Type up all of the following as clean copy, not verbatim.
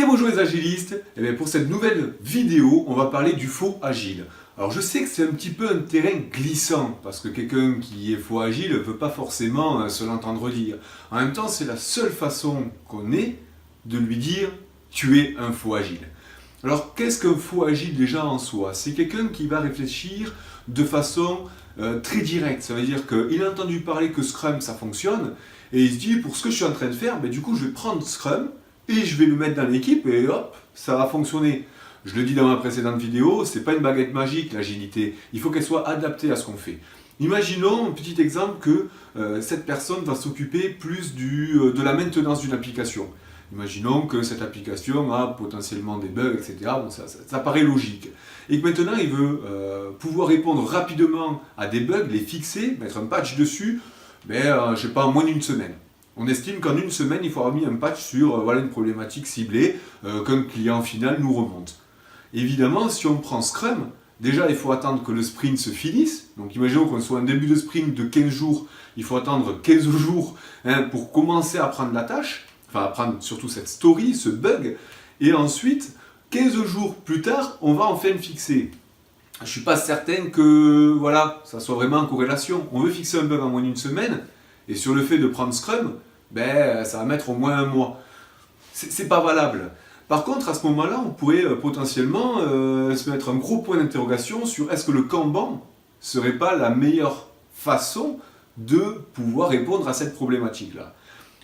Et bonjour les agilistes, et bien pour cette nouvelle vidéo, on va parler du faux agile. Alors je sais que c'est un petit peu un terrain glissant, parce que quelqu'un qui est faux agile ne veut pas forcément se l'entendre dire. En même temps, c'est la seule façon qu'on ait de lui dire « tu es un faux agile ». Alors qu'est-ce qu'un faux agile déjà en soi? C'est quelqu'un qui va réfléchir de façon très directe. Ça veut dire qu'il a entendu parler que Scrum ça fonctionne, et il se dit pour ce que je suis en train de faire, du coup je vais prendre Scrum, et je vais le mettre dans l'équipe et hop, ça va fonctionner. Je le dis dans ma précédente vidéo, c'est pas une baguette magique l'agilité, il faut qu'elle soit adaptée à ce qu'on fait. Imaginons, un petit exemple, que cette personne va s'occuper plus de la maintenance d'une application. Imaginons que cette application a potentiellement des bugs, etc. Bon, ça paraît logique. Et que maintenant il veut pouvoir répondre rapidement à des bugs, les fixer, mettre un patch dessus, mais je sais pas, en moins d'une semaine. On estime qu'en une semaine, il faut avoir mis un patch sur une problématique ciblée qu'un client final nous remonte. Évidemment, si on prend Scrum, déjà il faut attendre que le sprint se finisse. Donc imaginons qu'on soit en début de sprint de 15 jours, il faut attendre 15 jours pour commencer à prendre la tâche, enfin à prendre surtout cette story, ce bug, et ensuite, 15 jours plus tard, on va enfin le fixer. Je ne suis pas certain que ça soit vraiment en corrélation. On veut fixer un bug en moins d'une semaine, et sur le fait de prendre Scrum, ça va mettre au moins un mois. C'est pas valable. Par contre, à ce moment-là, on pourrait potentiellement se mettre un gros point d'interrogation sur est-ce que le Kanban serait pas la meilleure façon de pouvoir répondre à cette problématique-là.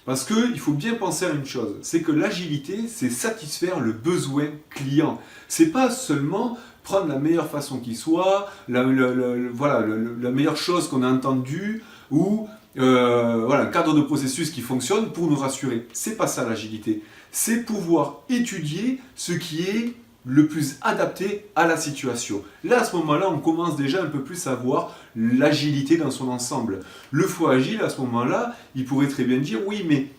Parce qu'il faut bien penser à une chose, c'est que l'agilité, c'est satisfaire le besoin client. C'est pas seulement prendre la meilleure façon qui soit, la meilleure chose qu'on a entendue, ou un cadre de processus qui fonctionne pour nous rassurer. C'est pas ça l'agilité. C'est pouvoir étudier ce qui est le plus adapté à la situation. Là, à ce moment-là, on commence déjà un peu plus à voir l'agilité dans son ensemble. Le faux agile, à ce moment-là, il pourrait très bien dire, oui, mais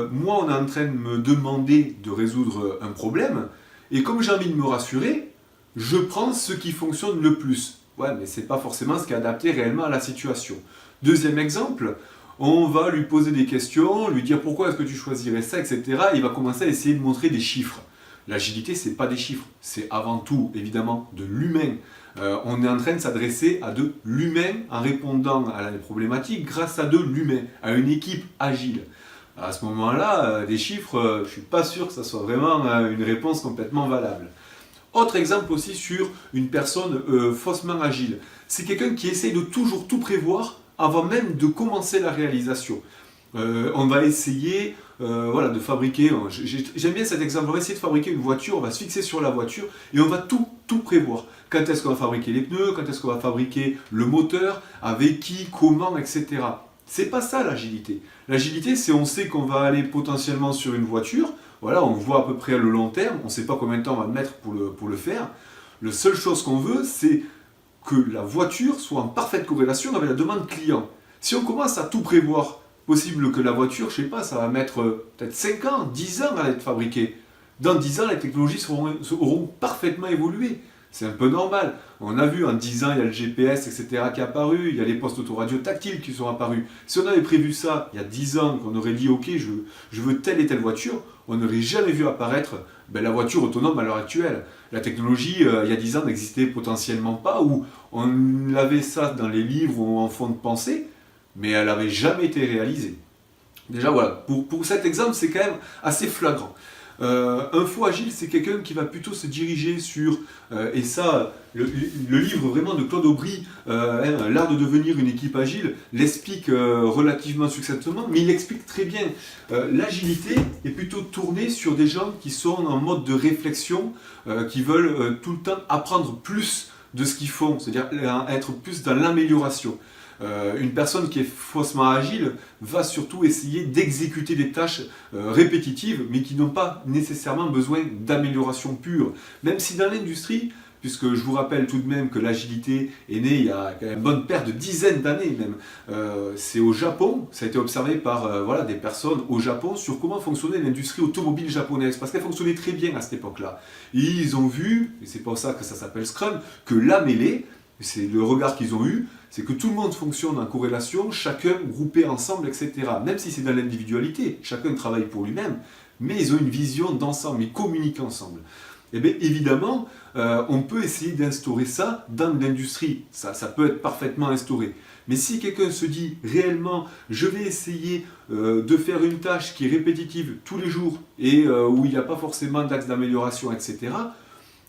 moi, on est en train de me demander de résoudre un problème, et comme j'ai envie de me rassurer, je prends ce qui fonctionne le plus. Ouais, mais c'est pas forcément ce qui est adapté réellement à la situation. Deuxième exemple, on va lui poser des questions, lui dire pourquoi est-ce que tu choisirais ça, etc. Il va commencer à essayer de montrer des chiffres. L'agilité, c'est pas des chiffres, c'est avant tout, évidemment, de l'humain. On est en train de s'adresser à de l'humain en répondant à la problématique grâce à de l'humain, à une équipe agile. À ce moment-là, des chiffres, je ne suis pas sûr que ça soit vraiment une réponse complètement valable. Autre exemple aussi sur une personne faussement agile. C'est quelqu'un qui essaye de toujours tout prévoir avant même de commencer la réalisation. On va essayer de fabriquer, j'aime bien cet exemple, on va essayer de fabriquer une voiture, on va se fixer sur la voiture et on va tout prévoir. Quand est-ce qu'on va fabriquer les pneus, quand est-ce qu'on va fabriquer le moteur, avec qui, comment, etc. C'est pas ça l'agilité. L'agilité, c'est on sait qu'on va aller potentiellement sur une voiture, on voit à peu près à le long terme, on ne sait pas combien de temps on va mettre pour le faire. La seule chose qu'on veut, c'est que la voiture soit en parfaite corrélation avec la demande client. Si on commence à tout prévoir, possible que la voiture, je sais pas, ça va mettre peut-être 5 ans, 10 ans à être fabriquée. Dans 10 ans, les technologies auront parfaitement évolué. C'est un peu normal. On a vu en 10 ans, il y a le GPS, etc. qui est apparu, il y a les postes autoradio tactiles qui sont apparus. Si on avait prévu ça il y a 10 ans, qu'on aurait dit ok, je veux telle et telle voiture, on n'aurait jamais vu apparaître la voiture autonome à l'heure actuelle. La technologie, il y a 10 ans, n'existait potentiellement pas, ou on avait ça dans les livres ou en fond de pensée, mais elle n'avait jamais été réalisée. Déjà pour cet exemple, c'est quand même assez flagrant. Un faux agile, c'est quelqu'un qui va plutôt se diriger sur, et ça, le livre vraiment de Claude Aubry, L'art de devenir une équipe agile, l'explique relativement succinctement, mais il explique très bien. L'agilité est plutôt tournée sur des gens qui sont en mode de réflexion, qui veulent tout le temps apprendre plus de ce qu'ils font, c'est-à-dire être plus dans l'amélioration. Une personne qui est faussement agile va surtout essayer d'exécuter des tâches répétitives, mais qui n'ont pas nécessairement besoin d'amélioration pure. Même si dans l'industrie, puisque je vous rappelle tout de même que l'agilité est née il y a une bonne paire de dizaines d'années même, c'est au Japon, ça a été observé par des personnes au Japon sur comment fonctionnait l'industrie automobile japonaise, parce qu'elle fonctionnait très bien à cette époque-là. Et ils ont vu, et c'est pour ça que ça s'appelle Scrum, que la mêlée, c'est le regard qu'ils ont eu, c'est que tout le monde fonctionne en corrélation, chacun groupé ensemble, etc. Même si c'est dans l'individualité, chacun travaille pour lui-même, mais ils ont une vision d'ensemble, ils communiquent ensemble. Et bien évidemment, on peut essayer d'instaurer ça dans l'industrie, ça peut être parfaitement instauré. Mais si quelqu'un se dit réellement, je vais essayer de faire une tâche qui est répétitive tous les jours et où il n'y a pas forcément d'axe d'amélioration, etc.,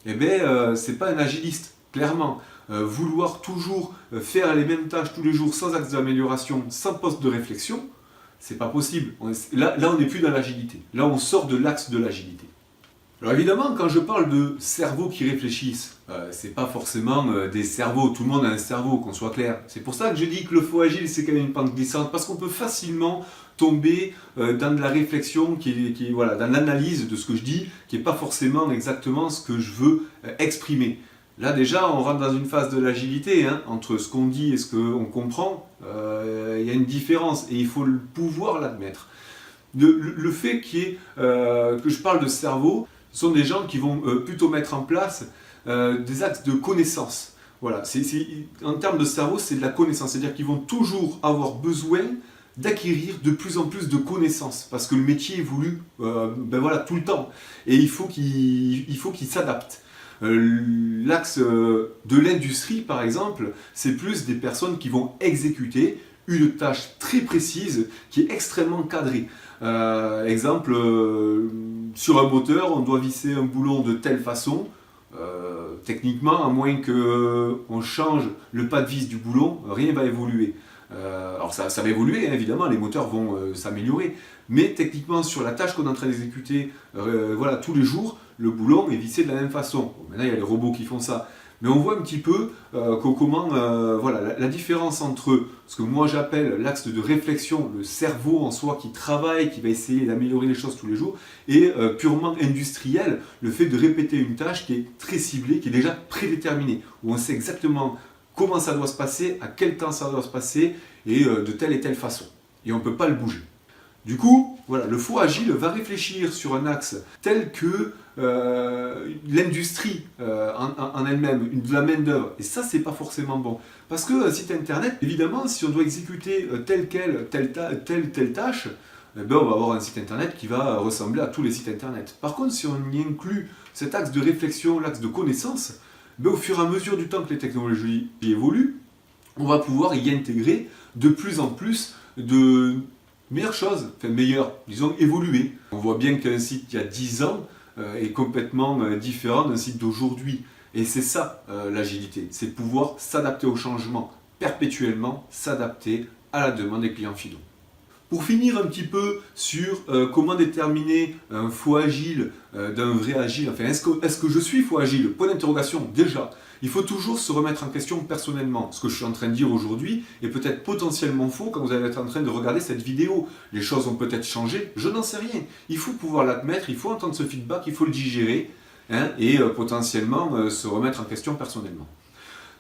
eh bien, c'est pas un agiliste, clairement. Vouloir toujours faire les mêmes tâches tous les jours sans axe d'amélioration, sans poste de réflexion, c'est pas possible. Là, on n'est plus dans l'agilité. Là, on sort de l'axe de l'agilité. Alors évidemment, quand je parle de cerveaux qui réfléchissent, c'est pas forcément des cerveaux, tout le monde a un cerveau, qu'on soit clair. C'est pour ça que je dis que le faux agile, c'est quand même une pente glissante, parce qu'on peut facilement tomber dans de la réflexion, voilà, dans l'analyse de ce que je dis, qui n'est pas forcément exactement ce que je veux exprimer. Là déjà, on rentre dans une phase de l'agilité, hein, entre ce qu'on dit et ce qu'on comprend, il y a une différence, et il faut pouvoir l'admettre. Le fait que je parle de cerveau, ce sont des gens qui vont plutôt mettre en place des axes de connaissance. Voilà, en termes de cerveau, c'est de la connaissance, c'est-à-dire qu'ils vont toujours avoir besoin d'acquérir de plus en plus de connaissances, parce que le métier évolue voilà, tout le temps, et il faut qu'il s'adapte. L'axe de l'industrie, par exemple, c'est plus des personnes qui vont exécuter une tâche très précise qui est extrêmement cadrée. Exemple, sur un moteur, on doit visser un boulon de telle façon. Techniquement, à moins qu'on change le pas de vis du boulon, rien ne va évoluer. Alors ça va évoluer, hein, évidemment, les moteurs vont s'améliorer, mais techniquement, sur la tâche qu'on est en train d'exécuter voilà, tous les jours, le boulon est vissé de la même façon. Bon, maintenant, il y a les robots qui font ça. Mais on voit un petit peu comment voilà, la différence entre ce que moi j'appelle l'axe de réflexion, le cerveau en soi qui travaille, qui va essayer d'améliorer les choses tous les jours, et purement industriel, le fait de répéter une tâche qui est très ciblée, qui est déjà prédéterminée, où on sait exactement comment ça doit se passer, à quel temps ça doit se passer, et de telle et telle façon. Et on ne peut pas le bouger. Du coup, voilà, le faux agile va réfléchir sur un axe tel que l'industrie en elle-même, de la main-d'œuvre. Et ça, c'est pas forcément bon. Parce que site internet, évidemment, si on doit exécuter telle tâche, ben on va avoir un site internet qui va ressembler à tous les sites internet. Par contre, si on y inclut cet axe de réflexion, l'axe de connaissance, ben au fur et à mesure du temps que les technologies évoluent, on va pouvoir y intégrer de plus en plus de meilleures choses, enfin meilleures, disons évoluer. On voit bien qu'un site il y a 10 ans est complètement différent d'un site d'aujourd'hui. Et c'est ça l'agilité, c'est pouvoir s'adapter au changement, perpétuellement s'adapter à la demande des clients finaux. Pour finir un petit peu sur comment déterminer un faux agile d'un vrai agile, enfin est-ce que je suis faux agile? Point d'interrogation, déjà. Il faut toujours se remettre en question personnellement. Ce que je suis en train de dire aujourd'hui est peut-être potentiellement faux quand vous allez être en train de regarder cette vidéo. Les choses ont peut-être changé, je n'en sais rien. Il faut pouvoir l'admettre, il faut entendre ce feedback, il faut le digérer hein, et potentiellement se remettre en question personnellement.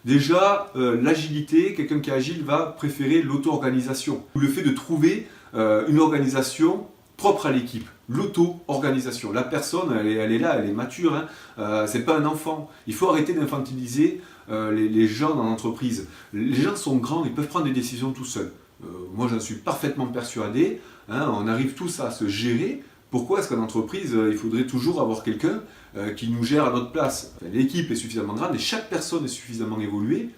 Déjà, l'agilité, quelqu'un qui est agile va préférer l'auto-organisation. Le fait de trouver une organisation propre à l'équipe. L'auto-organisation. La personne, elle est là, elle est mature. Hein. C'est pas un enfant. Il faut arrêter d'infantiliser les gens dans l'entreprise. Les gens sont grands, ils peuvent prendre des décisions tout seuls. Moi, j'en suis parfaitement persuadé. Hein, on arrive tous à se gérer. Pourquoi est-ce qu'en entreprise, il faudrait toujours avoir quelqu'un qui nous gère à notre place? L'équipe est suffisamment grande et chaque personne est suffisamment évoluée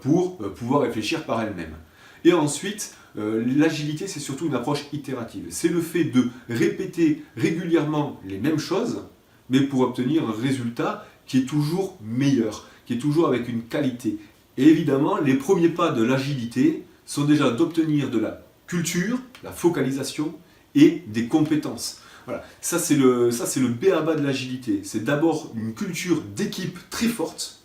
pour pouvoir réfléchir par elle-même. Et ensuite, l'agilité, c'est surtout une approche itérative. C'est le fait de répéter régulièrement les mêmes choses, mais pour obtenir un résultat qui est toujours meilleur, qui est toujours avec une qualité. Et évidemment, les premiers pas de l'agilité sont déjà d'obtenir de la culture, la focalisation et des compétences. Voilà. Ça, c'est le b.a.-ba de l'agilité. C'est d'abord une culture d'équipe très forte,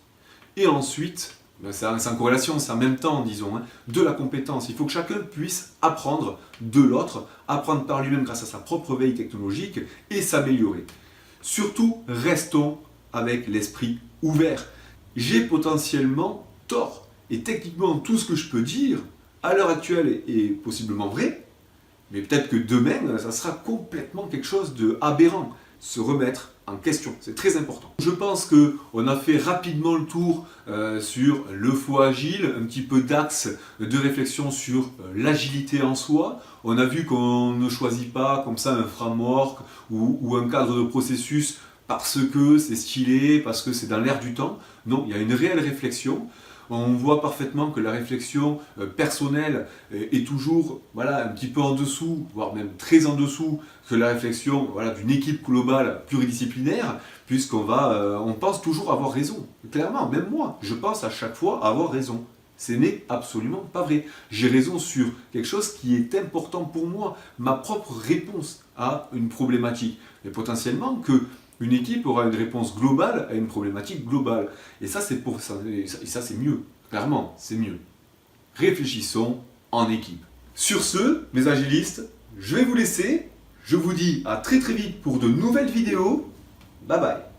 et ensuite, c'est en corrélation, c'est en même temps, disons, hein, de la compétence. Il faut que chacun puisse apprendre de l'autre, apprendre par lui-même grâce à sa propre veille technologique et s'améliorer. Surtout, restons avec l'esprit ouvert. J'ai potentiellement tort. Et techniquement, tout ce que je peux dire, à l'heure actuelle, est possiblement vrai, mais peut-être que demain, ça sera complètement quelque chose d'aberrant. se remettre en question. C'est très important. Je pense qu'on a fait rapidement le tour sur le faux agile, un petit peu d'axe de réflexion sur l'agilité en soi. On a vu qu'on ne choisit pas comme ça un framework ou un cadre de processus parce que c'est stylé, parce que c'est dans l'air du temps. Non, il y a une réelle réflexion. On voit parfaitement que la réflexion personnelle est toujours un petit peu en dessous, voire même très en dessous que la réflexion d'une équipe globale pluridisciplinaire, puisqu'on on pense toujours avoir raison. Clairement, même moi, je pense à chaque fois avoir raison. Ce n'est absolument pas vrai. J'ai raison sur quelque chose qui est important pour moi, ma propre réponse à une problématique. Mais potentiellement que une équipe aura une réponse globale à une problématique globale. Et ça, c'est pour ça. Et ça, c'est mieux. Clairement, c'est mieux. Réfléchissons en équipe. Sur ce, mes agilistes, je vais vous laisser. Je vous dis à très très vite pour de nouvelles vidéos. Bye bye.